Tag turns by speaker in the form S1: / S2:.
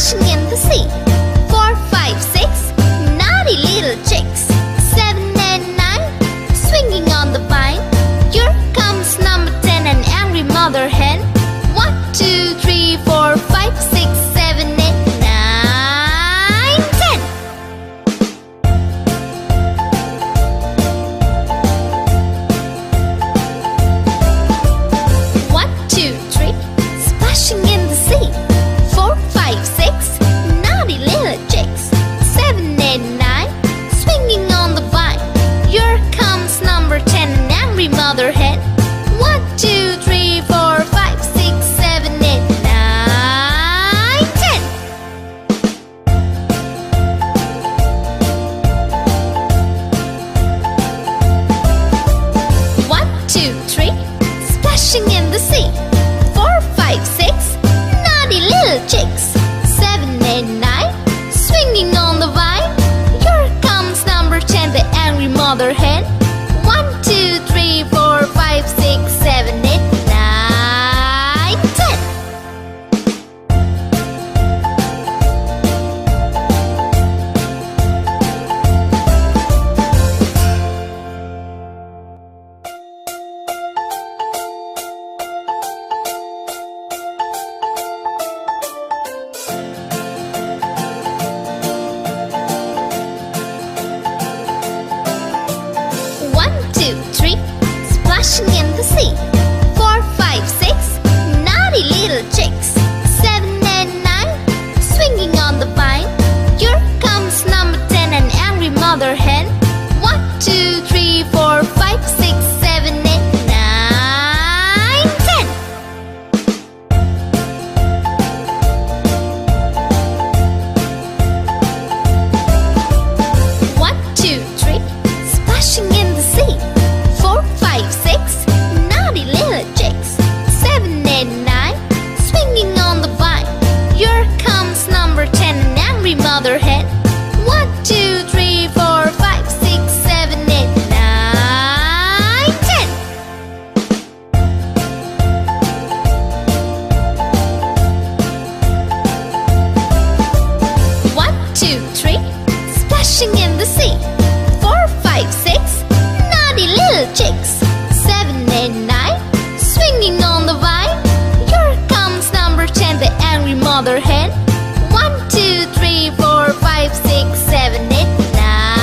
S1: splashing in the sea. 4, 5, 6, naughty little chicks. 7 and 9, swinging on the vine. Here comes number 10, an angry mother hen. 1, 2, 3, 4, 5, 6, 7, 8, 9, 10. 1, 2, 3, splashing in the sea. 4, 5, 6, naughty little chicks. 7, 8, 9, swinging on the vine. Here comes number 10, an angry mother hen. 1, 2, 3, 4, 5, 6, 7, 8, 9, 10. 1, 2, 3, splashing in the sea. 4, 5, 6, naughty little chicks. 7, 8, 9, swinging on the vine. Here comes number 10, the angry mother hen. 1, 2, 3, 4, 5, 6, 7, 8, 9, 10. 1, 2, 3, splashing in the sea. 4, 5, 6, naughty little chicks. 7 and 9, swinging on the vine. Here comes number 10, an angry mother hen. 1, 2, 3, 4, 5, 6, 7, 8, 9, 10. 1, 2, 3, splashing in the sea. 4, 5, 6, naughty little chicks. 7, 8, 9, swinging on the vine. Here comes number 10, an angry mother hen. 1, 2, 3, 4, 5, 6, 7, 8, 9, 10. 1, 2, 3, splashing in the sea. 4, 5, 6, naughty little chicks. 7, 8, 9, swinging on the vine. Here comes number 10, the angry mother hen.